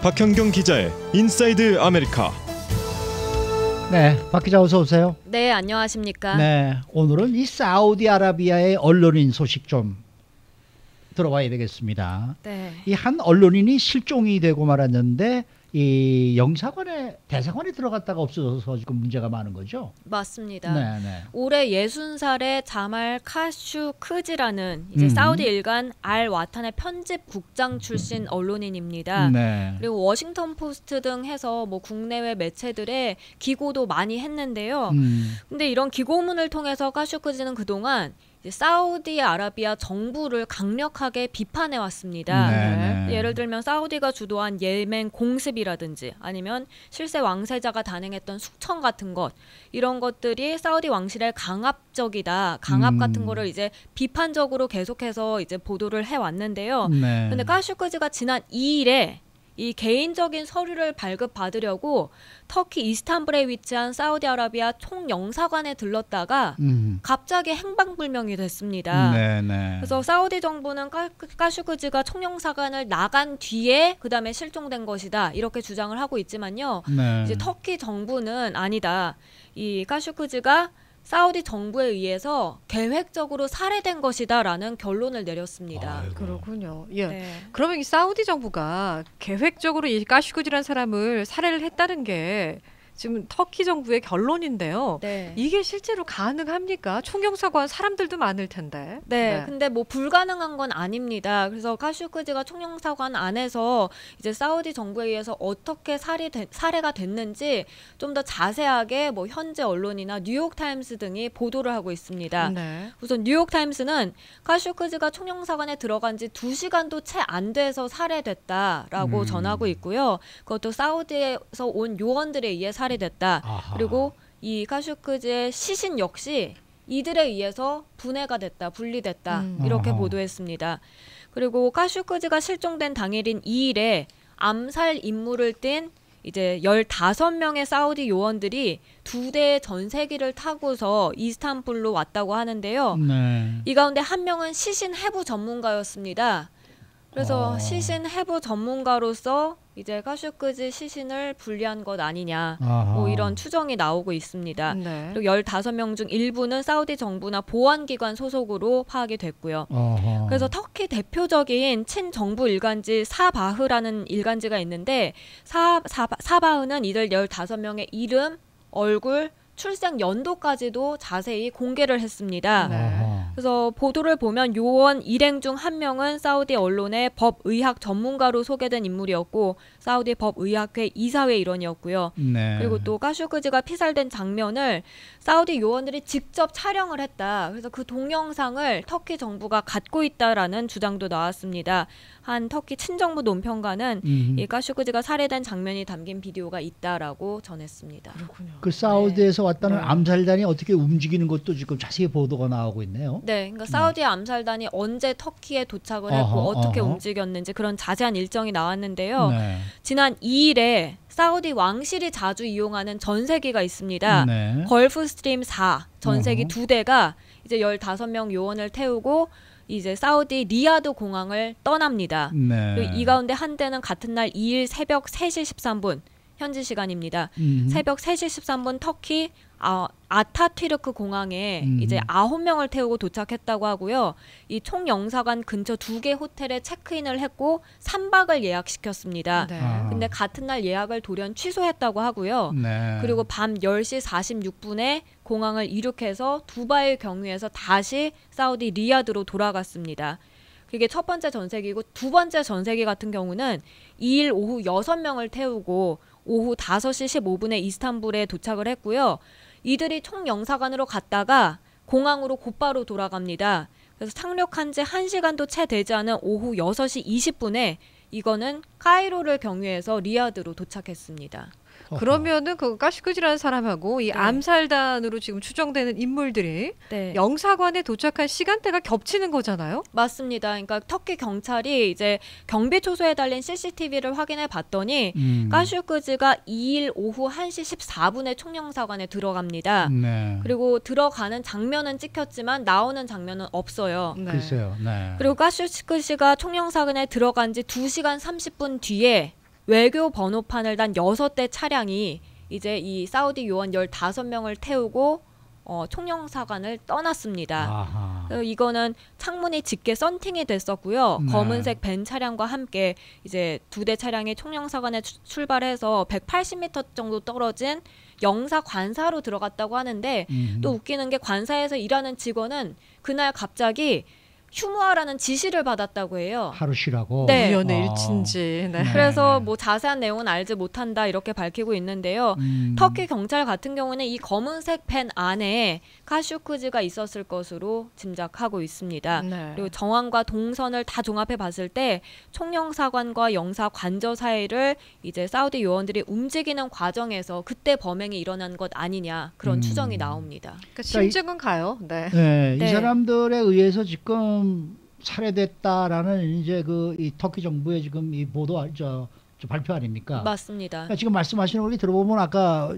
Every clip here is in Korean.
박현경 기자의 인사이드 아메리카. 네, 박 기자 어서 오세요. 네, 안녕하십니까. 네, 오늘은 이 사우디아라비아의 언론인 소식 좀 들어봐야 되겠습니다. 네. 이 한 언론인이 실종이 되고 말았는데 이 영사관에 대사관에 들어갔다가 없어져서 지금 문제가 많은 거죠. 맞습니다. 네, 네. 올해 60살의 자말 카슈크지라는 이제 사우디 일간 알 와탄의 편집국장 출신 언론인입니다. 네. 그리고 워싱턴 포스트 등 해서 뭐 국내외 매체들의 기고도 많이 했는데요. 근데 이런 기고문을 통해서 카슈크지는 그동안 이제 사우디아라비아 정부를 강력하게 비판해 왔습니다. 네, 네. 예를 들면 사우디가 주도한 예멘 공습이라든지 아니면 실세 왕세자가 단행했던 숙청 같은 것, 이런 것들이 사우디 왕실의 강압적이다, 강압 같은 거를 이제 비판적으로 계속해서 이제 보도를 해 왔는데요. 네. 근데 카슈크지가 지난 2일에 이 개인적인 서류를 발급받으려고 터키 이스탄불에 위치한 사우디아라비아 총영사관에 들렀다가 갑자기 행방불명이 됐습니다. 네, 네. 그래서 사우디 정부는 카슈크지가 총영사관을 나간 뒤에 그 다음에 실종된 것이다, 이렇게 주장을 하고 있지만요. 네. 이제 터키 정부는 아니다, 이 카슈크지가 사우디 정부에 의해서 계획적으로 살해된 것이다라는 결론을 내렸습니다. 아이고. 그렇군요. 예. 네. 그러면 이 사우디 정부가 계획적으로 이 카슈크지라는 사람을 살해를 했다는 게 지금 터키 정부의 결론인데요. 네. 이게 실제로 가능합니까? 총영사관 사람들도 많을 텐데. 네, 근데 뭐 불가능한 건 아닙니다. 그래서 카슈크지가 총영사관 안에서 이제 사우디 정부에 의해서 어떻게 살해가 됐는지 좀 더 자세하게 뭐 현재 언론이나 뉴욕타임스 등이 보도를 하고 있습니다. 네. 우선 뉴욕타임스는 카슈크지가 총영사관에 들어간 지 2시간도 채 안 돼서 살해됐다라고 전하고 있고요. 그것도 사우디에서 온 요원들에 의해 살해됐다. 아하. 그리고 이 카슈크지의 시신 역시 이들에 의해서 분해가 됐다, 분리됐다, 이렇게 아하. 보도했습니다. 그리고 카슈크지가 실종된 당일인 2일에 암살 임무를 띈 이제 15명의 사우디 요원들이 2대의 전세기를 타고서 이스탄불로 왔다고 하는데요. 네. 이 가운데 한 명은 시신 해부 전문가였습니다. 그래서 시신 해부 전문가로서 이제 카슈크지 시신을 분리한 것 아니냐, 뭐 이런 추정이 나오고 있습니다. 네. 그리고 15명 중 일부는 사우디 정부나 보안기관 소속으로 파악이 됐고요. 어허. 그래서 터키 대표적인 친정부 일간지 사바흐라는 일간지가 있는데 사바흐는 이들 15명의 이름, 얼굴, 출생 연도까지도 자세히 공개를 했습니다. 네. 어허. 그래서 보도를 보면 요원 일행 중 한 명은 사우디 언론의 법의학 전문가로 소개된 인물이었고 사우디 법의학회 이사회 일원이었고요. 네. 그리고 또 카슈크지가 피살된 장면을 사우디 요원들이 직접 촬영을 했다. 그래서 그 동영상을 터키 정부가 갖고 있다라는 주장도 나왔습니다. 한 터키 친정부 논평가는 이 카슈크지가 살해된 장면이 담긴 비디오가 있다라고 전했습니다. 그렇군요. 그 사우디에서 왔다는 네. 암살단이 어떻게 움직이는 것도 지금 자세히 보도가 나오고 있네요. 네, 그러니까 사우디 암살단이 언제 터키에 도착을 했고 어허, 어떻게 어허. 움직였는지 그런 자세한 일정이 나왔는데요. 네. 지난 2일에 사우디 왕실이 자주 이용하는 전세기가 있습니다. 네. 걸프스트림 4 전세기 어허. 2대가 이제 15명 요원을 태우고 이제 사우디 리야드 공항을 떠납니다. 네. 그리고 이 가운데 한 대는 같은 날 2일 새벽 3시 13분 현지 시간입니다. 새벽 3시 13분 터키 아타튀르크 공항에 이제 9명을 태우고 도착했다고 하고요. 이 총영사관 근처 2개 호텔에 체크인을 했고 3박을 예약시켰습니다. 네. 근데 같은 날 예약을 돌연 취소했다고 하고요. 네. 그리고 밤 10시 46분에 공항을 이륙해서 두바이 경유해서 다시 사우디 리야드로 돌아갔습니다. 그게 첫 번째 전세기고 두 번째 전세기 같은 경우는 2일 오후 6명을 태우고 오후 5시 15분에 이스탄불에 도착을 했고요. 이들이 총영사관으로 갔다가 공항으로 곧바로 돌아갑니다. 그래서 착륙한 지 1시간도 채 되지 않은 오후 6시 20분에 이거는 카이로를 경유해서 리야드로 도착했습니다. 그러면은 그 카슈크지라는 사람하고 이 암살단으로 지금 추정되는 인물들이 네. 영사관에 도착한 시간대가 겹치는 거잖아요. 맞습니다. 그러니까 터키 경찰이 이제 경비 초소에 달린 CCTV를 확인해 봤더니 카슈크지가 2일 오후 1시 14분에 총영사관에 들어갑니다. 네. 그리고 들어가는 장면은 찍혔지만 나오는 장면은 없어요. 네. 글쎄요. 네. 그리고 카슈크지가 총영사관에 들어간 지 2시간 30분 뒤에 외교 번호판을 단 6대 차량이 이제 이 사우디 요원 15명을 태우고 총영사관을 떠났습니다. 아하. 이거는 창문이 짙게 썬팅이 됐었고요. 네. 검은색 벤 차량과 함께 이제 2대 차량이 총영사관에 출발해서 180m 정도 떨어진 영사 관사로 들어갔다고 하는데 또 웃기는 게 관사에서 일하는 직원은 그날 갑자기 휴무하라는 지시를 받았다고 해요. 하루 쉬라고. 네. 우연의 일치인지. 네. 그래서 뭐 자세한 내용은 알지 못한다 이렇게 밝히고 있는데요. 터키 경찰 같은 경우는 이 검은색 밴 안에 카슈크지가 있었을 것으로 짐작하고 있습니다. 네. 그리고 정황과 동선을 다 종합해 봤을 때 총영사관과 영사 관저 사이를 이제 사우디 요원들이 움직이는 과정에서 그때 범행이 일어난 것 아니냐 그런 추정이 나옵니다. 그러니까 심증은 가요. 네. 네, 네. 이 사람들에 의해서 지금 살해됐다라는 이제 이 터키 정부의 지금 이 보도 저 발표 아닙니까? 맞습니다. 그러니까 지금 말씀하시는 걸 들어보면 아까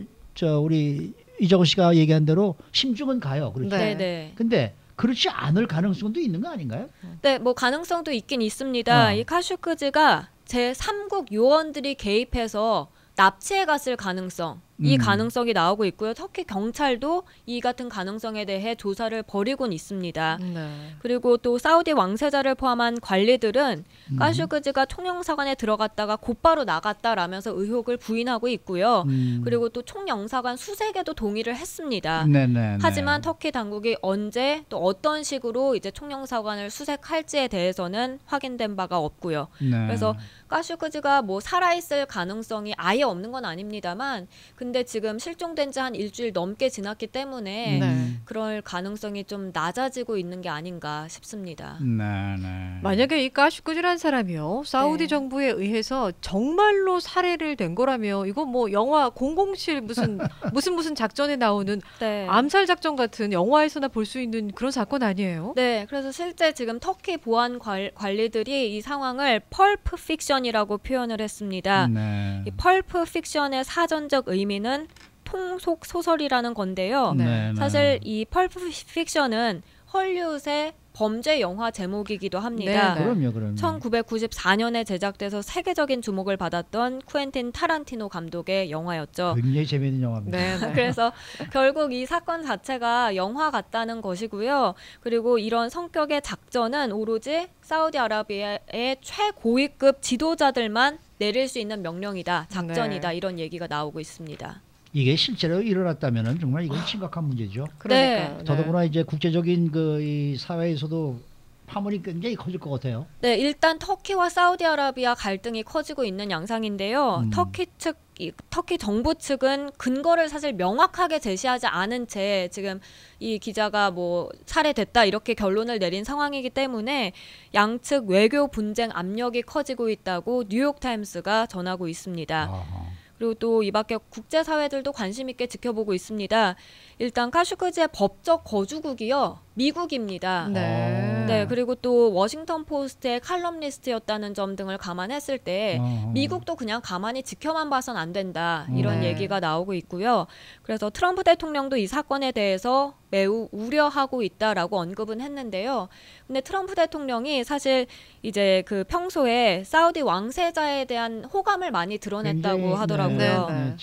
우리 이정우 씨가 얘기한 대로 심증은 가요. 그렇죠. 네. 네네. 근데 그렇지 않을 가능성도 있는 거 아닌가요? 네, 뭐 가능성도 있긴 있습니다. 어. 이 카슈크지가 제3국 요원들이 개입해서 납치해 갔을 가능성, 이 가능성이 나오고 있고요. 터키 경찰도 이 같은 가능성에 대해 조사를 벌이곤 있습니다. 네. 그리고 또 사우디 왕세자를 포함한 관리들은 카슈크지가 총영사관에 들어갔다가 곧바로 나갔다라면서 의혹을 부인하고 있고요. 그리고 또 총영사관 수색에도 동의를 했습니다. 네네. 하지만 터키 당국이 언제 또 어떤 식으로 이제 총영사관을 수색할지에 대해서는 확인된 바가 없고요. 네. 그래서 카슈크지가 뭐 살아있을 가능성이 아예 없는 건 아닙니다만 근데 지금 실종된 지 한 일주일 넘게 지났기 때문에 네. 그럴 가능성이 좀 낮아지고 있는 게 아닌가 싶습니다. 네. 만약에 이 까슈크지라는 사람이요 사우디 네. 정부에 의해서 정말로 살해를 된 거라면 이거 뭐 영화 007 무슨 작전에 나오는 네. 암살 작전 같은 영화에서나 볼 수 있는 그런 사건 아니에요? 네, 그래서 실제 지금 터키 보안 관리들이 이 상황을 펄프 픽션이라고 표현을 했습니다. 네. 이 펄프 픽션의 사전적 의미는 통속 소설이라는 건데요. 네. 사실 이 펄프 픽션은 헐리우드의 범죄 영화 제목이기도 합니다. 네, 네. 그럼요. 1994년에 제작돼서 세계적인 주목을 받았던 쿠엔틴 타란티노 감독의 영화였죠. 굉장히 재미있는 영화입니다. 네, 네. 그래서 결국 이 사건 자체가 영화 같다는 것이고요. 그리고 이런 성격의 작전은 오로지 사우디아라비아의 최고위급 지도자들만 내릴 수 있는 명령이다, 작전이다 네. 이런 얘기가 나오고 있습니다. 이게 실제로 일어났다면은 정말 이건 심각한 문제죠. 그러니까 더더구나 이제 국제적인 이 사회에서도 파문이 굉장히 커질 것 같아요. 네, 일단 터키와 사우디아라비아 갈등이 커지고 있는 양상인데요. 터키 정부 측은 근거를 사실 명확하게 제시하지 않은 채 지금 이 기자가 뭐 살해됐다 이렇게 결론을 내린 상황이기 때문에 양측 외교 분쟁 압력이 커지고 있다고 뉴욕타임스가 전하고 있습니다. 아하. 그리고 또 이 밖에 국제사회들도 관심 있게 지켜보고 있습니다. 일단 카슈크지의 법적 거주국이요. 미국입니다. 네. 네, 그리고 또 워싱턴 포스트의 칼럼니스트였다는 점 등을 감안했을 때 미국도 그냥 가만히 지켜만 봐선 안 된다. 이런 네. 얘기가 나오고 있고요. 그래서 트럼프 대통령도 이 사건에 대해서 매우 우려하고 있다라고 언급은 했는데요. 근데 트럼프 대통령이 사실 이제 그 평소에 사우디 왕세자에 대한 호감을 많이 드러냈다고 굉장히, 하더라고요. 네.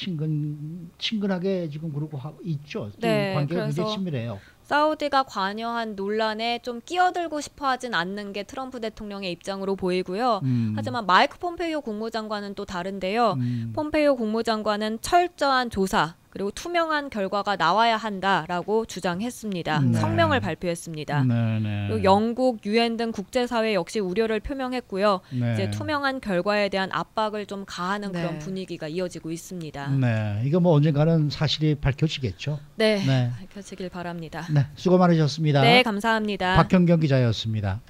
친근하게 지금 그러고 있죠. 네, 관계가 굉장히 그래서 친밀해요. 사우디가 관여한 논란에 좀 끼어들고 싶어 하진 않는 게 트럼프 대통령의 입장으로 보이고요. 하지만 마이크 폼페이오 국무장관은 또 다른데요. 폼페이오 국무장관은 철저한 조사 그리고 투명한 결과가 나와야 한다라고 주장했습니다. 네. 성명을 발표했습니다. 네. 그리고 영국, 유엔 등 국제사회 역시 우려를 표명했고요. 네. 이제 투명한 결과에 대한 압박을 좀 가하는 네. 그런 분위기가 이어지고 있습니다. 네. 이거 뭐 언젠가는 사실이 밝혀지겠죠. 네, 네. 밝혀지길 바랍니다. 네. 수고 많으셨습니다. 네, 감사합니다. 박현경 기자였습니다.